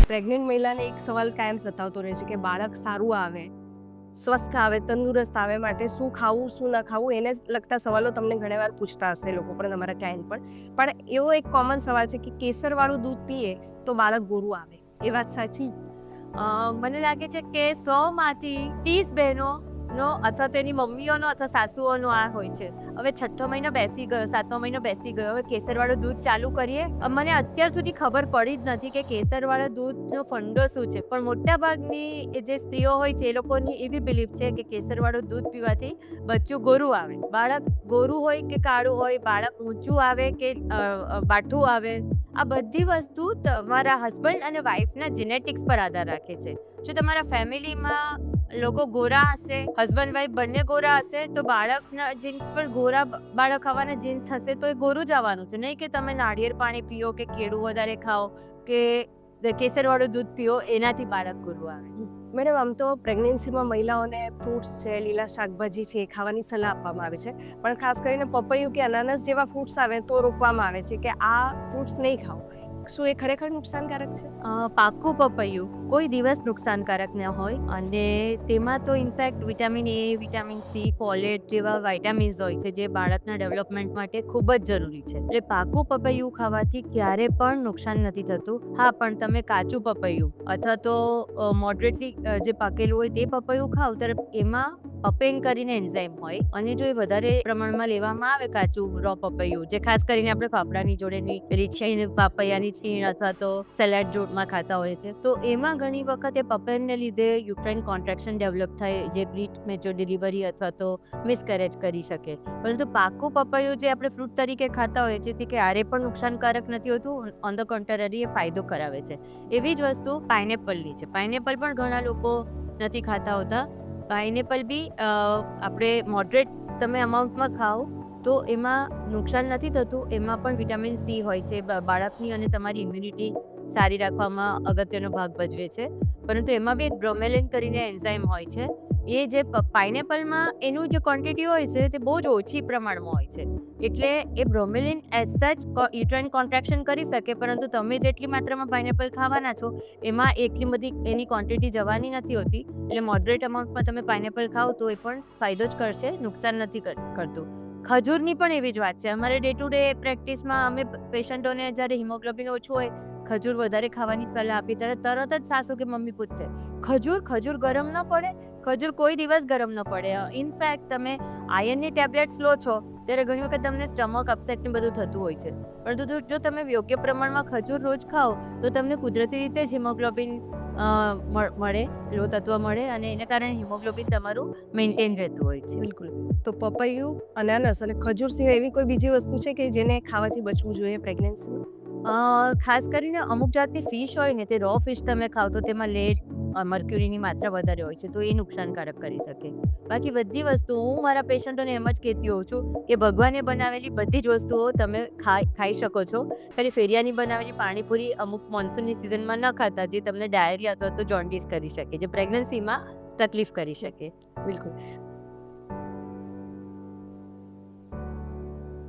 Pregnant મહિલાને એક સવાલ કાયમ સતાવતો રહે છે કે બાળક સારું આવે, સ્વસ્થ આવે, તંદુરસ્ત આવે માટે શું ખાવું શું ન ખાવું એને લગતા સવાલો તમને ઘણીવાર પૂછતા હશે લોકો પણ, તમારા ક્લાયન્ટ પણ એવો એક કોમન સવાલ છે કે કેસરવાળું દૂધ પીએ તો બાળક ગોરું આવે, એ વાત સાચી? મને લાગે છે કે 100માંથી 30 બહેનોનો અથવા તો એની મમ્મીઓનો અથવા સાસુઓનો આ હોય છે. હવે 6ઠ્ઠો મહિનો બેસી ગયો, 7મો મહિનો બેસી ગયો, હવે કેસરવાળું દૂધ ચાલુ કરીએ. મને અત્યાર સુધી ખબર પડી જ નથી કે કેસરવાળા દૂધનો ફંડો શું છે, પણ મોટાભાગની જે સ્ત્રીઓ હોય છે એ લોકોની એવી બિલીફ છે કે કેસરવાળું દૂધ પીવાથી બચ્ચું ગોરું આવે. બાળક ગોરું હોય કે કાળું હોય, બાળક ઊંચું આવે કે બાઠું આવે, આ બધી વસ્તુ તમારા હસબન્ડ અને વાઈફના જેનેટિક્સ પર આધાર રાખે છે. જો તમારા ફેમિલીમાં લોકો ગોરા હશે, હસબન્ડ વાઈફ બંને ગોરા હશે, તો બાળકના જીન્સ પર ગોરા બાળક આવવાના જીન્સ હશે તો એ ગોરું જ આવવાનું છે. નહીં કે તમે નાળિયેર પાણી પીઓ કે કેળું વધારે ખાઓ કે કેસરવાળું દૂધ પીઓ એનાથી બાળક ગોરું આવે. મેડમ, આમ તો પ્રેગ્નન્સીમાં મહિલાઓને ફ્રૂટ્સ છે, લીલા શાકભાજી છે એ ખાવાની સલાહ આપવામાં આવે છે, પણ ખાસ કરીને પપૈયું કે અનાનસ જેવા ફ્રૂટ્સ આવે તો રોકવામાં આવે છે કે આ ફ્રૂટ્સ નહીં ખાઓ. શું એ ખરેખર નુકસાનકારક છે? પાકું પપૈયું કોઈ દિવસ નુકસાનકારક ન હોય, અને તેમાં તો in fact vitamin A, vitamin C, folate જેવા વિટામિન્સ હોય છે જે બાળકના ડેવલપમેન્ટ માટે ખૂબ જ જરૂરી છે. એટલે પાકું પપૈયું ખાવાથી ક્યારે પણ નુકસાન નથી થતું. હા, પણ તમે કાચું પપૈયું અથવા તો મોડરેટલી જે પાકેલું હોય તે પપૈયું ખાવ ત્યારે એમાં પપેન કરીને એન્ઝાઇમ હોય, અને જો એ વધારે પ્રમાણમાં લેવામાં આવે કાચું રો પપૈયું, જે ખાસ કરીને આપણે ફાફડાની જોડેની પેલી છીણ, પાપૈયાની છીણ અથવા તો સેલેડ જોડમાં ખાતા હોય છે, તો એમાં ઘણી વખત એ પપેનને લીધે યુટ્રાઇન કોન્ટ્રેક્શન ડેવલપ થાય જે પ્રી મેચ્યોર ડિલિવરી અથવા તો મિસકેરેજ કરી શકે. પરંતુ પાકું પપૈયું જે આપણે ફ્રૂટ તરીકે ખાતા હોઈએ છીએ તે ક્યારે પણ નુકસાનકારક નથી હોતું, ઓન ધ કોન્ટ્રારી એ ફાયદો કરાવે છે. એવી જ વસ્તુ પાઇનેપલની છે. પાઇનેપલ પણ ઘણા લોકો નથી ખાતા હોતા. પાઇનેપલ બી આપણે મોડરેટ તમે અમાઉન્ટમાં ખાઓ તો એમાં નુકસાન નથી થતું. એમાં પણ વિટામિન સી હોય છે, બાળકની અને તમારી ઇમ્યુનિટી સારી રાખવામાં અગત્યનો ભાગ ભજવે છે. પરંતુ એમાં બી એક બ્રોમેલિન કરીને એન્ઝાઇમ હોય છે. એ જે પાઇનેપલમાં એનું જે ક્વોન્ટિટી હોય છે તે બહુ જ ઓછી પ્રમાણમાં હોય છે, એટલે એ બ્રોમેલિન એઝ સચ યુટ્રાઇન કોન્ટ્રેક્શન કરી શકે, પરંતુ તમે જેટલી માત્રામાં પાઇનેપલ ખાવાના છો એમાં એટલી બધી એની ક્વોન્ટિટી જવાની નથી હોતી. એટલે મોડરેટ અમાઉન્ટમાં તમે પાઇનેપલ ખાઓ તો એ પણ ફાયદો જ કરશે, નુકસાન નથી કરતું. ખજૂરની પણ એવી જ વાત છે. અમારે ડે ટુ ડે પ્રેક્ટિસમાં અમે પેશન્ટોને જ્યારે હિમોગ્લોબિન ઓછું હોય, ખજૂર વધારે ખાવાની સલાહ આપી ત્યારે તરત જ સાસુ કે મમ્મી પૂછશે, ખજૂર ગરમ ન પડે? ખજૂર કોઈ દિવસ ગરમ ન પડે. ઇનફેક્ટ તમે આયર્નની ટેબ્લેટ્સ લો છો ત્યારે ઘણી વખત તમને સ્ટમક અપસેટ ને બધું થતું હોય છે, પરંતુ જો તમે યોગ્ય પ્રમાણમાં ખજૂર રોજ ખાઓ તો તમને કુદરતી રીતે જ હિમોગ્લોબિન મળે, લોહ તત્વ મળે, અને એને કારણે હિમોગ્લોબિન તમારું મેન્ટેન રહેતું હોય છે. બિલકુલ. તો પપૈયું, અનાનસ અને ખજૂર સિવાય એવી કોઈ બીજી વસ્તુ છે કે જેને ખાવાથી બચવું જોઈએ પ્રેગ્નન્સીમાં? ખાસ કરીને અમુક જાતની ફિશ હોય ને, તે રો ફિશ તમે ખાવ તો તેમાં લેડ, મર્ક્યુરીની માત્રા વધારે હોય છે, તો એ નુકસાનકારક કરી શકે. બાકી બધી વસ્તુઓ હું મારા પેશન્ટોને એમ જ કહેતી હોઉં છું કે ભગવાને બનાવેલી બધી જ વસ્તુઓ તમે ખાઈ શકો છો. ખાલી ફેરિયાની બનાવેલી પાણીપુરી અમુક મોન્સૂનની સિઝનમાં ન ખાતા, જે તમને ડાયરિયા અથવા તો જોન્ડિસ કરી શકે, જે પ્રેગ્નન્સીમાં તકલીફ કરી શકે. બિલકુલ.